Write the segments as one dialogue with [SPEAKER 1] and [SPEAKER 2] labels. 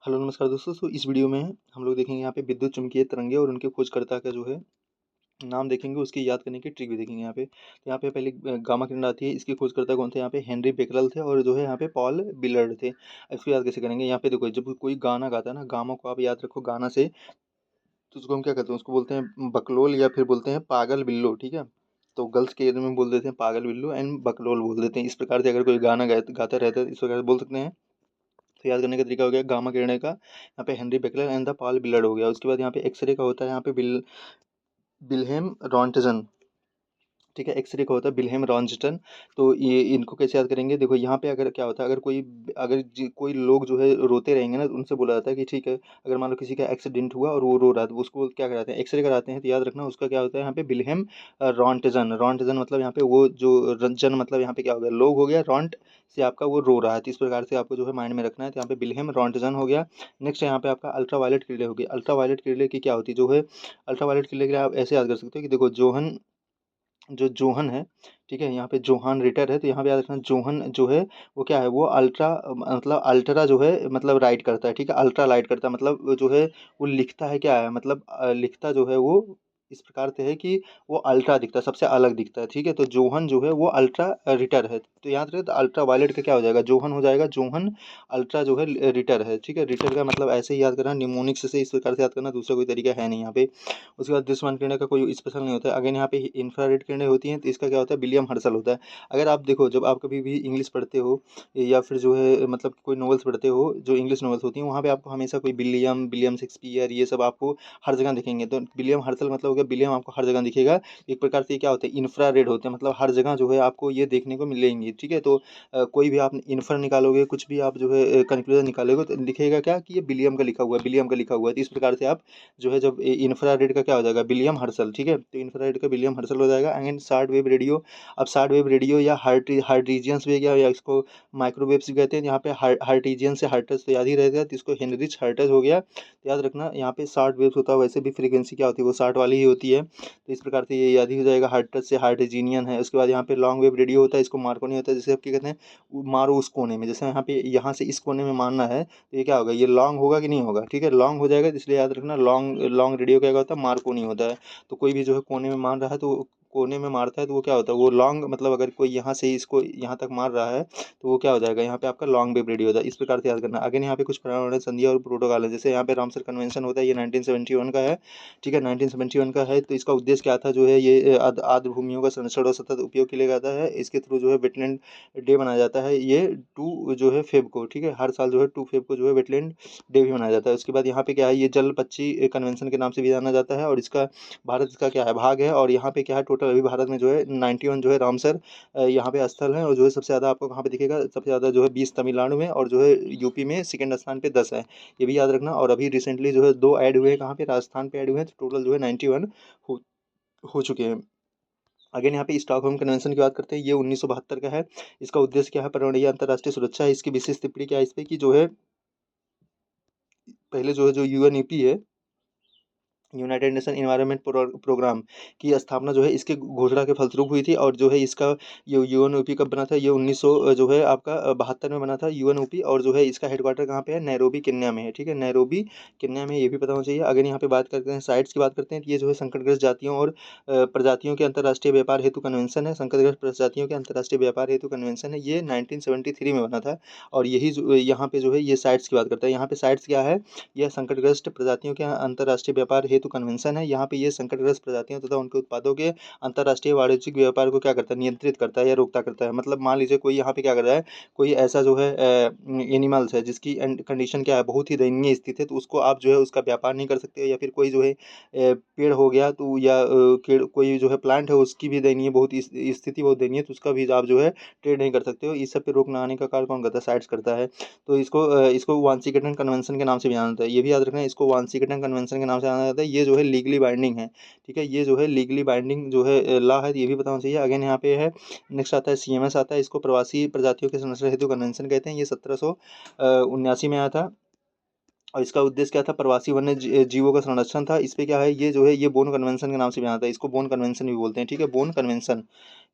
[SPEAKER 1] Hello नमस्कार दोस्तों। इस वीडियो में हम लोग देखेंगे यहाँ पे विद्युत चुम्बकीय तरंगे और उनके खोजकर्ता का जो है नाम देखेंगे, उसकी याद करने की ट्रिक भी देखेंगे यहाँ पे। तो यहाँ पे पहले गामा किरण आती है, इसके खोजकर्ता कौन थे? यहाँ पे हेनरी बेकरल थे और जो है यहाँ पे पॉल बिलर्ड थे। इसको याद कैसे करेंगे? यहाँ पे देखो, जब कोई गाना गाता है ना, गामा को आप याद रखो गाना से, तो उसको हम क्या कहते हैं? उसको बोलते हैं बकलोल या फिर बोलते हैं पागल बिल्लो, ठीक है। तो गर्ल्स के एरिया में बोल देते हैं पागल बिल्लो एंड बकलोल बोल देते हैं। इस प्रकार से अगर कोई गाना गाता रहता है इस प्रकार से बोल सकते हैं। तो याद करने का तरीका हो गया गामा किरणें का, यहाँ पे हेनरी बेकलर एंड द पॉल बिलर्ड हो गया। उसके बाद यहाँ पे एक्सरे का होता है, यहाँ पे बिल्हेम रॉन्टजन, ठीक है। एक्सरे का होता है बिल्हेम रॉन्टजन। तो ये इनको कैसे याद करेंगे? देखो यहाँ पे अगर क्या होता है, कोई लोग जो है रोते रहेंगे ना, तो उनसे बोला जाता है कि ठीक है, अगर मान लो किसी का एक्सीडेंट हुआ और वो रो रहा है, तो उसको क्या कराते हैं? एक्सरे कराते हैं। तो याद रखना उसका क्या होता है यहाँ पे? बिल्हेम रॉन्टजन। रॉन्टजन मतलब यहाँ पे वो जो जन मतलब यहाँ पे क्या हो गया? लोग हो गया, रॉन्ट से आपका वो रो रहा है। तो इस प्रकार से आपको जो है माइंड में रखना है। तो यहाँ पे बिल्हेम रॉन्टजन हो गया। नेक्स्ट यहाँ पे आपका अल्ट्रावायलेट किरणें होगी। अल्ट्रावायलेट किरणें की क्या होती है? जो है अल्ट्रावायलेट किरणें के लिए आप ऐसे याद कर सकते हो कि देखो जोहन है, ठीक है। यहाँ पे जोहान रिटर है, तो यहाँ पे याद रखना जोहन जो है वो क्या है? वो मतलब अल्ट्रा जो है मतलब राइट करता है, ठीक है। अल्ट्रा लाइट करता है मतलब वो जो है वो लिखता है क्या है? मतलब लिखता जो है वो इस प्रकार से है कि वो अल्ट्रा दिखता है, सबसे अलग दिखता है, ठीक है। तो जोहन जो है वो अल्ट्रा रिटर है। तो याद रहे, तो अल्ट्रा वायलेट का क्या हो जाएगा? जोहन हो जाएगा। जोहन अल्ट्रा जो है रिटर है, ठीक है। रिटर का मतलब ऐसे ही याद करना, निमोनिक्स से इस प्रकार से याद करना, दूसरा कोई तरीका है नहीं यहाँ पे। उसके बाद दृश्यमान किरणें का कोई स्पेशल नहीं होता है। अगेन यहाँ पे इंफ्रारेड किरणें होती हैं, तो इसका क्या होता है? विलियम हर्सल होता है। अगर आप देखो, जब आप कभी भी इंग्लिश पढ़ते हो या फिर जो है मतलब कोई नॉवेल्स पढ़ते हो, जो इंग्लिश नॉवेल्स होती हैं, वहाँ पे आपको हमेशा कोई विलियम शेक्सपियर ये सब आपको हर जगह दिखेंगे। तो विलियम हर्सल मतलब हो गया, विलियम आपको हर जगह दिखेगा। एक प्रकार से ये क्या होता है? इंफ्रारेड होते हैं, मतलब हर जगह जो है आपको ये देखने को मिलेंगे, ठीक है। तो कोई भी आप इन्फर निकालोगे, कुछ भी आप जो है कंक्लूजन निकालोगे, तो लिखेगा क्या कि ये विलियम का लिखा हुआ है, विलियम का लिखा हुआ है। तो इस प्रकार से आप जो है जब इंफ्रारेड का क्या हो जाएगा? विलियम हर्सल, ठीक है। तो इंफ्रारेड का विलियम हर्सल हो जाएगा। एंड शार्ट वेव रेडियो, अब शार्ट वेव रेडियो या हार्ट्रीजियंस भी गया, या इसको माइक्रोवेव्स भी कहते हैं। यहाँ पे हार्ट्रीजियन से हर्ट्ज तो याद ही रहेगा, तो इसको हेनरिच हर्ट्ज हो गया। तो याद रखना यहाँ पे शार्ट वेव्स होता है, वैसे भी फ्रीक्वेंसी क्या होती है? वो शार्ट वाली ही होती है। तो इस प्रकार से ये याद ही हो जाएगा, हर्ट्ज से हार्ट्रीजियन है। उसके बाद यहाँ पे लॉन्ग वेव रेडियो होता है, इसको मार्कोनी होता है। जैसे आप क्या कहते हैं? मारो उस कोने में, जैसे यहाँ से इस कोने में मारना है, तो ये क्या होगा? ये लॉन्ग होगा कि नहीं होगा? ठीक है, लॉन्ग हो जाएगा। तो इसलिए याद रखना लॉन्ग लॉन्ग रेडियो क्या होता है? मार्कोनी होता है। तो कोई भी जो है कोने में मार रहा है, तो कोने में मारता है तो वो क्या होता है? वो लॉन्ग, मतलब अगर कोई यहाँ से इसको यहाँ तक मार रहा है, तो वो क्या हो जाएगा? यहाँ पे आपका लॉन्ग वेव रेडियो होता है। इस प्रकार से याद करना। अगेन यहाँ पे कुछ परमाणु संधि और प्रोटोकॉल है। जैसे यहाँ पे रामसर कन्वेंशन होता है, ये 1971 का है, ठीक है। 1971 का है। तो इसका उद्देश्य क्या था? जो है ये आर्द्र भूमियों का संरक्षण और सतत उपयोग के लिए आता है। इसके थ्रू जो है वेटलैंड डे मनाया जाता है, ये 2 फेब को, ठीक है। हर साल जो है 2 फेब को जो है वेटलैंड डे भी मनाया जाता है। उसके बाद यहाँ पे क्या है? ये जल पक्षी कन्वेंशन के नाम से भी जाना जाता है, और इसका भारत इसका क्या है? भाग है। और यहाँ पे क्या है? टोटल अभी भारत में जो है 91 जो है रामसर यहाँ पे स्थल है। और जो है सबसे ज़्यादा आपको कहाँ पे दिखेगा? सबसे ज़्यादा जो है 20 तमिलनाडु में, और जो है यूपी में सेकंड स्थान पे 10 है। ये भी याद रखना। और अभी रिसेंटली जो है 2 ऐड हुए हैं, कहाँ पे? राजस्थान पे ऐड हुए हैं। तो टोटल जो है 91 हो हो चुके हैं। अगेन यहाँ पे स्टॉकहोम कन्वेंशन की बात करते हैं, ये 1972 का है। इसका उद्देश्य क्या है? पर्यावरणीय अंतर्राष्ट्रीय सुरक्षा है। इसकी विशेष टिप्पणी क्या है इस पे कि जो है पहले जो है जो यूएनईपी है, यूनाइटेड नेशन इन्वायरमेंट प्रोग्राम की स्थापना जो है इसके घोषणा के फलस्वरूप हुई थी। और जो है इसका ये यूएनओपी कब बना था? ये 1900 जो है आपका 72 में बना था यूएनओपी। और जो है इसका हेडक्वार्टर कहाँ पे है? नैरोबी केन्या में है, ठीक है। नैरोबी केन्या में, ये भी पता होना चाहिए। अगर यहाँ पे बात करते हैं साइट्स की बात करते हैं, तो ये जो है संकटग्रस्त जातियों और प्रजातियों के अंतर्राष्ट्रीय व्यापार हेतु कन्वेंशन है। संकटग्रस्त प्रजातियों के अंतर्राष्ट्रीय व्यापार हेतु कन्वेंशन है, ये 1973 में बना था। और यही यहाँ पे जो है ये साइट्स की बात करता है। यहाँ पे साइट्स क्या है? यह संकटग्रस्त प्रजातियों के अंतर्राष्ट्रीय व्यापार हेतु कन्वेंशन है। यहाँ पे ये संकटग्रस्त प्रजातियों तथा उनके उत्पादों के अंतर्राष्ट्रीय वाणिज्यिक व्यापार को क्या करता है? नियंत्रित करता है या रोकता करता है। मतलब मान लीजिए कोई यहाँ पे क्या कर रहा है, कोई ऐसा जो है एनिमल्स है जिसकी कंडीशन क्या है? बहुत ही दयनीय स्थिति है, तो उसको आप जो है उसका व्यापार नहीं कर सकते। या फिर कोई जो है पेड़ हो गया, तो या कोई जो है प्लांट है, उसकी भी दयनीय बहुत स्थिति बहुत दयनीय है, तो उसका भी आप जो है ट्रेड नहीं कर सकते हो। इस सब पे रोक लगाने का कार्य कौन करता है? साइट्स करता है। तो इसको वांशीकटन कन्वेंशन के नाम से भी जाना जाता है। ये भी याद रखना है, इसको वांशीकटन कन्वेंशन के नाम से जाना जाता है। ये जो है लीगली बाइंडिंग है, ठीक है। ये जो है लीगली बाइंडिंग जो है लॉ है, ये भी बताना चाहिए। अगेन यहाँ पे है, नेक्स्ट आता है सीएमएस आता है। इसको प्रवासी प्रजातियों के संरक्षण हेतु कन्वेंशन कहते हैं। ये 1779 में आया था। और इसका उद्देश्य क्या था? प्रवासी वन्य जीवों का संरक्षण था। इस पे क्या है? ये जो है ये बोन कन्वेंशन के नाम से भी जाना था। इसको बोन कन्वेंशन भी बोलते हैं, ठीक है। बोन कन्वेंशन,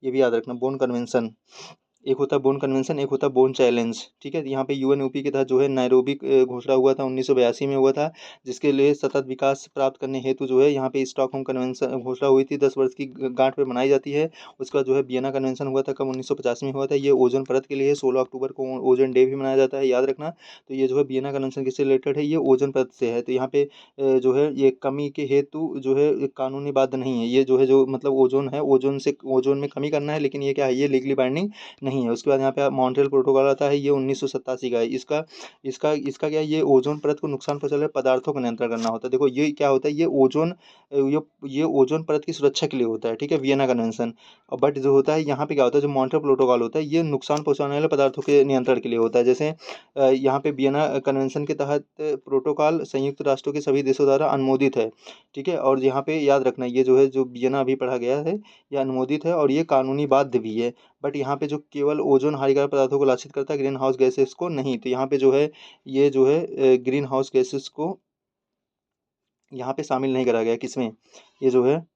[SPEAKER 1] ये भी याद रखना, बोन कन्वेंशन। एक होता है बोन कन्वेंशन, एक होता है बोन चैलेंज। ठीक है, यहाँ पे यूएनओपी के तहत जो है नैरोबी घोषणा हुआ था 1982 में हुआ था, जिसके लिए सतत विकास प्राप्त करने हेतु जो है यहाँ पे स्टॉकहोम कन्वेंशन घोषणा हुई थी, 10 वर्ष की गांठ पे मनाई जाती है। उसका जो है वियना कन्वेंशन हुआ था कब, 1950 में हुआ था। ये ओजोन परत के लिए 16 अक्टूबर को ओजोन डे भी मनाया जाता है, याद रखना। तो ये जो है वियना कन्वेंशन किससे रिलेटेड है, ये ओजोन परत से है। तो यहाँ पे जो है ये कमी के हेतु जो है एक कानूनी बाध्य नहीं है, ये जो है जो मतलब ओजोन है, ओजोन में कमी करना है, लेकिन ये क्या है, ये लीगली बाइंडिंग नहीं है। उसके बाद यहाँ पे मॉन्ट्रियल प्रोटोकॉल आता है, ये 1987 का है। इसका इसका इसका क्या है, ये ओजोन परत को नुकसान पहुंचाने वाले पदार्थों का नियंत्रण करना होता है। देखो ये क्या होता है, ये ओजोन ये ओजोन परत की सुरक्षा के लिए होता है। ठीक है, वियना कन्वेंशन। बट जो होता है यहाँ पे क्या होता है, जो मॉन्ट्रियल प्रोटोकॉल होता है, ये नुकसान पहुंचाने वाले पदार्थों के नियंत्रण के लिए होता है। जैसे यहाँ पे वियना कन्वेंशन के तहत प्रोटोकॉल संयुक्त राष्ट्रों के सभी देशों द्वारा अनुमोदित है। ठीक है, और यहाँ पे याद रखना, ये जो है जो वियना अभी पढ़ा गया है, ये अनुमोदित है और ये कानूनी बाध्य भी है। बट यहाँ पे जो केवल ओजोन हानिकारक पदार्थों को लक्षित करता है, ग्रीन हाउस गैसेस को नहीं। तो यहाँ पे जो है ये जो है ग्रीन हाउस गैसेस को यहाँ पे शामिल नहीं करा गया, किसमें, ये जो है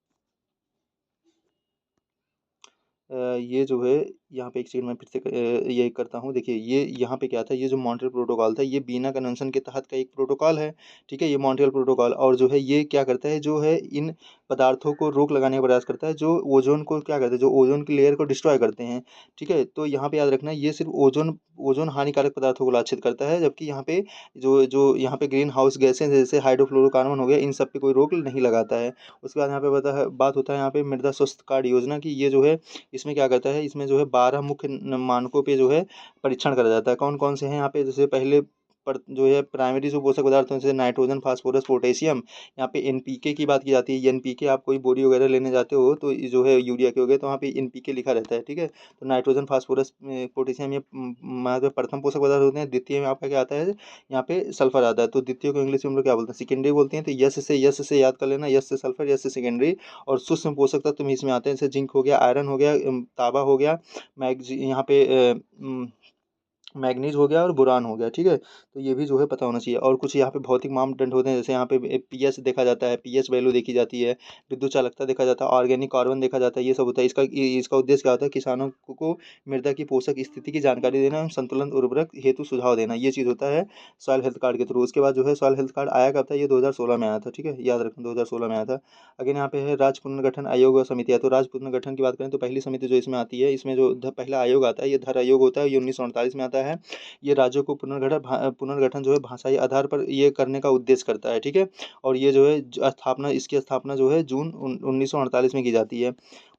[SPEAKER 1] ये जो है यहाँ पे एक सेकंड में फिर से ये करता हूँ। देखिए ये यहाँ पे क्या था, ये जो मॉन्ट्रियल प्रोटोकॉल था, ये बीना कन्वेंशन के तहत का एक प्रोटोकॉल है। ठीक है, ये मॉन्ट्रियल प्रोटोकॉल, और जो है ये क्या करता है, जो है इन पदार्थों को रोक लगाने का प्रयास करता है, जो ओजोन को क्या करते हैं, जो ओजोन की लेयर को डिस्ट्रॉय करते हैं। ठीक है, तो यहाँ पे याद रखना, ये सिर्फ ओजोन ओजोन हानिकारक पदार्थों को लक्षित करता है, जबकि यहाँ पे जो जो यहाँ पे ग्रीन हाउस गैसें जैसे हाइड्रोफ्लोरोकार्बन हो गया, इन सब पे कोई रोक नहीं लगाता है। उसके बाद यहाँ पे बात होता है यहाँ पे मृदा स्वास्थ्य कार्ड योजना की। ये जो है इसमें क्या करता है, इसमें जो है 12 मुख्य मानकों पे जो है परीक्षण करा जाता है। कौन कौन से हैं यहाँ पे, जैसे पहले पर जो है प्राइमरी जो पोषक पदार्थ हैं, जैसे नाइट्रोजन, फास्फोरस, पोटेशियम। यहाँ पे एनपीके की बात की जाती है। एनपीके आप कोई बोरी वगैरह लेने जाते हो तो ये जो है यूरिया के हो गए, तो वहाँ पे एनपीके लिखा रहता है। ठीक है, तो नाइट्रोजन, फास्फोरस, पोटेशियम, ये मतलब प्रथम पोषक पदार्थ होते हैं। द्वितीय में आपका क्या आता है, यहाँ पे सल्फर आता है। तो द्वितीय को इंग्लिश में हम लोग क्या बोलते हैं, सेकेंडरी बोलते हैं। तो यस से याद कर लेना, यस से सल्फर, यस से सेकेंडरी। और सूक्ष्म पोषक तत्व में इसमें आते हैं, जैसे जिंक हो गया, आयरन हो गया, तांबा हो गया, यहाँ पे मैग्नीज हो गया और बोरान हो गया। ठीक है, तो ये भी जो है पता होना चाहिए। और कुछ यहाँ पे भौतिक मापदंड होते हैं, जैसे यहाँ पे पीएच देखा जाता है, पीएच वैल्यू देखी जाती है, विद्युत चालकता देखा जाता है, ऑर्गेनिक कार्बन देखा जाता है, ये सब होता है। इसका उद्देश्य क्या होता है, किसानों को मृदा की पोषक स्थिति की जानकारी देना एवं संतुलन उर्वरक हेतु सुझाव देना, ये चीज़ होता है सॉइल हेल्थ कार्ड के थ्रू। उसके बाद जो है सॉइल हेल्थ कार्ड आया कब था, ये 2016 में आया था। ठीक है, याद रखना 2016 में आया था। अगेन यहाँ पे है राज्य पुनर्गठन आयोग और समितियाँ। तो राज्य पुनर्गठन की बात करें तो पहली समिति जो इसमें आती है, इसमें जो पहला आयोग आता है, ये धर आयोग होता है, ये 1948 में आता है। ये राज्यों को पुनर्गठन जो है भाषाई आधार पर ये करने का उद्देश्य करता है। ठीक है, और ये जो है इसकी स्थापना जो है जून 1948 में की जाती है।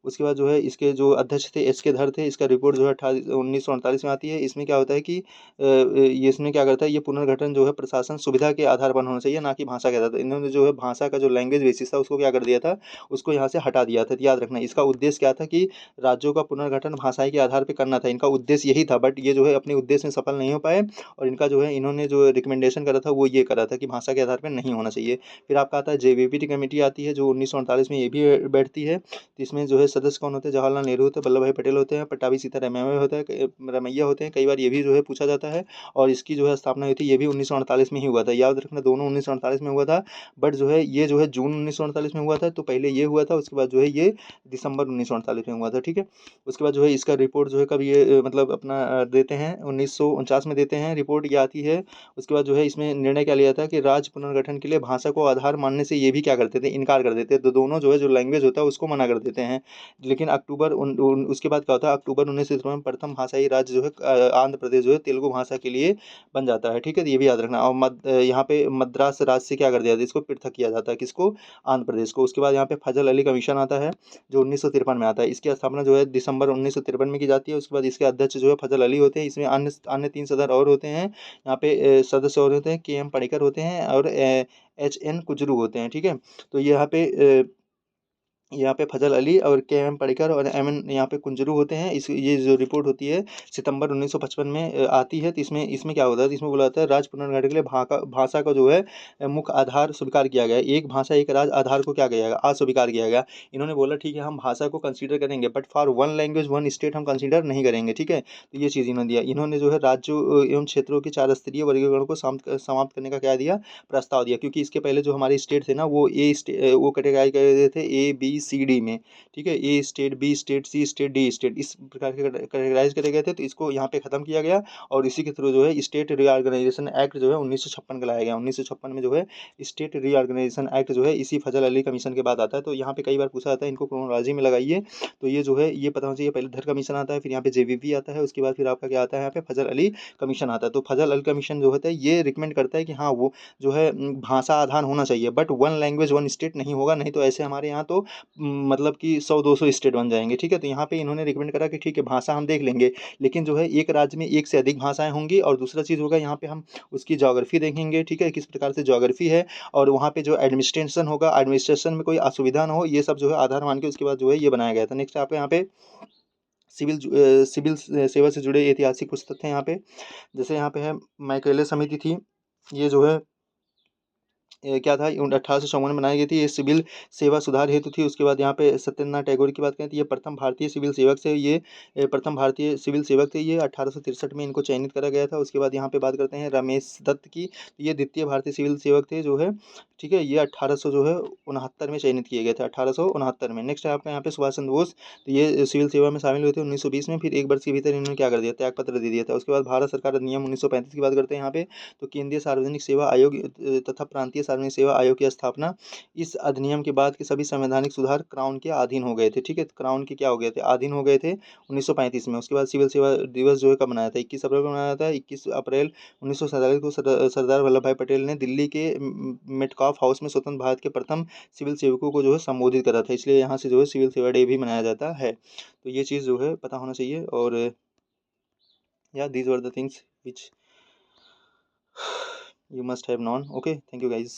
[SPEAKER 1] उसके बाद जो है इसके जो अध्यक्ष थे एस के धर थे। इसका रिपोर्ट जो है 1948 में आती है। इसमें क्या होता है कि ये इसमें क्या करता है, ये पुनर्गठन जो है प्रशासन सुविधा के आधार पर होना चाहिए, ना कि भाषा के आधार पर। इन्होंने जो है भाषा का जो लैंग्वेज बेसिस था उसको क्या कर दिया था, उसको यहाँ से हटा दिया था। तो याद रखना, इसका उद्देश्य क्या था कि राज्यों का पुनर्गठन भाषाई के आधार पर करना था, इनका उद्देश्य यही था। बट ये जो है अपने उद्देश्य में सफल नहीं हो पाए, और इनका जो है इन्होंने जो रिकमेंडेशन करा था वो ये करा था कि भाषा के आधार पर नहीं होना चाहिए। फिर आपका आता है जेबीटी कमेटी आती है, जो 1948 में ये भी बैठती है। तो इसमें जो है सदस्य कौन होते हैं, जवाहरलाल नेहरू होते हैं, वल्लभ भाई पटेल होते हैं, पट्टाभी सीतारामैया होता है, रमैया होते हैं। कई बार ये भी जो है पूछा जाता है। और इसकी जो है स्थापना हुई थी, ये भी 1948 में ही हुआ था। याद रखना, दोनों 1948 में हुआ था। बट जो है ये जो है जून 1948 में हुआ था, तो पहले ये हुआ था, उसके बाद जो है ये दिसंबर 1948 में हुआ था। ठीक है, उसके बाद जो है इसका रिपोर्ट जो है कब ये मतलब अपना देते हैं, 1949 में देते हैं रिपोर्ट, ये आती है। उसके बाद जो है इसमें निर्णय क्या लिया था कि राज्य पुनर्गठन के लिए भाषा को आधार मानने से ये भी क्या करते थे, इनकार कर देते। तो दोनों जो है जो लैंग्वेज होता है उसको मना कर देते हैं। लेकिन उसके बाद क्या होता है, अक्टूबर 1953 में प्रथम भाषाई राज्य जो है आंध्र प्रदेश जो है तेलुगु भाषा के लिए बन जाता है। ठीक है, तो ये भी याद रखना। और यहाँ पे मद्रास राज्य से क्या कर दिया था, इसको पृथक किया जाता है, किसको, आंध्र प्रदेश को। उसके बाद यहाँ पे फजल अली कमीशन आता है, जो 1953 में आता है। इसकी स्थापना जो है दिसंबर 1953 में की जाती है। उसके बाद इसके अध्यक्ष जो है फजल अली होते हैं। इसमें अन्य अन्य 3 सदस्य और होते हैं, यहाँ पे सदस्य और होते हैं, के एम पणिकर होते हैं और एच एन कुजरू होते हैं। ठीक है, तो यहाँ पे फजल अली और के एम पडिक्कर और एम एन यहाँ पे कुंजरू होते हैं। इस ये जो रिपोर्ट होती है सितंबर 1955 में आती है। तो इसमें इसमें क्या होता है, इसमें बोला जाता है राज्य पुनर्गठन के लिए भाषा का जो है मुख्य आधार स्वीकार किया गया। एक भाषा एक राज्य आधार को क्या किया गया, अस्वीकार किया गया। इन्होंने बोला ठीक है हम भाषा को कंसीडर करेंगे, but for one language one state हम कंसीडर नहीं करेंगे। ठीक है, तो ये चीज़ इन्होंने दिया। इन्होंने जो है राज्यों एवं क्षेत्रों के 4 स्तरीय वर्गीकरण को समाप्त करने का क्या दिया, प्रस्ताव दिया। क्योंकि इसके पहले जो हमारे स्टेट थे ना, वो कैटेगराइज कर देते थे, ए बी सी डी में, ठीक है, ए स्टेट, बी स्टेट, सी स्टेट, डी स्टेट, इस प्रकार के कैटेगराइज करे गए थे। तो इसको यहाँ पे खत्म किया गया और इसी के थ्रू जो है स्टेट रीऑर्गेनाइजेशन एक्ट जो है 1956 का लाया गया। 1956 में जो है स्टेट रीऑर्गेनाइजेशन एक्ट जो है इसी फजल अली कमीशन के बाद आता है। तो यहाँ पे कई बार पूछा जाता है, इनको क्रोनोलॉजी में लगाइए। तो ये जो है ये पता होना चाहिए, पहले धर कमीशन आता है, फिर यहाँ पे जेवीपी आता है, उसके बाद फिर आपका क्या आता है, यहाँ पे फजल अली कमीशन आता है। तो फजल अली कमीशन जो होता है ये रिकमेंड करता है कि हाँ वो जो है भाषा आधान होना चाहिए, but one language one state नहीं होगा, नहीं तो ऐसे हमारे यहाँ तो मतलब कि 100-200 स्टेट बन जाएंगे, ठीक है। तो यहाँ पे इन्होंने रिकमेंड करा कि ठीक है भाषा हम देख लेंगे, लेकिन जो है एक राज्य में एक से अधिक भाषाएं होंगी, और दूसरा चीज़ होगा यहाँ पे हम उसकी ज्योग्राफी देखेंगे, ठीक है, किस प्रकार से ज्योग्राफी है, और वहाँ पे जो एडमिनिस्ट्रेशन होगा, एडमिनिस्ट्रेशन में कोई असुविधा ना हो, ये सब जो है आधार मान के उसके बाद जो है ये बनाया गया था। नेक्स्ट आपको यहाँ पे सिविल सेवा से जुड़े ऐतिहासिक कुछ तथ्य हैं यहाँ पे। जैसे यहाँ पे है मैकेले समिति थी, ये जो है क्या था 1854 में बनाई गई थी, ये सिविल सेवा सुधार हेतु थी। उसके बाद यहाँ पे सत्येंद्रनाथ टैगोर की बात करें तो ये प्रथम भारतीय सिविल सेवक से, ये प्रथम भारतीय सिविल सेवक थे, ये 1863 में इनको चयनित करा गया था। उसके बाद यहाँ पे बात करते हैं रमेश दत्त की, ये द्वितीय भारतीय सिविल सेवक थे जो है, ठीक है, ये 1800 जो है 69 में चयनित किए गए थे, 1869 में। नेक्स्ट है आपका यहाँ पे सुभाष चंद्र बोस, तो ये सिविल सेवा में शामिल हुए थे 1920 में, फिर एक वर्ष के भीतर इन्होंने क्या कर दिया, त्याग पत्र दे दिया था। उसके बाद भारत सरकार अधिनियम 1935 की बात करते हैं यहाँ पे, तो केंद्रीय सार्वजनिक सेवा आयोग तथा प्रांतीय सार्वजनिक सेवा आयोग की स्थापना, इस अधिनियम के बाद के सभी संवैधानिक सुधार क्राउन के अधीन हो गए थे, ठीक है, क्राउन के क्या हो गए थे, अधीन हो गए थे 1935 में। उसके बाद सिविल सेवा दिवस जो है कब मनाया था, 21 अप्रैल को मनाया था। 21 अप्रैल 1947 को सरदार वल्लभ भाई पटेल ने दिल्ली के मेटकाफ हाउस में स्वतंत्र भारत के प्रथम सिविल सेवकों को जो है संबोधित करा था, इसलिए यहाँ से जो है सिविल सेवा डे भी मनाया जाता है। तो ये चीज़ जो है पता होना चाहिए। और या these were the things which you must have known. Okay, thank you guys.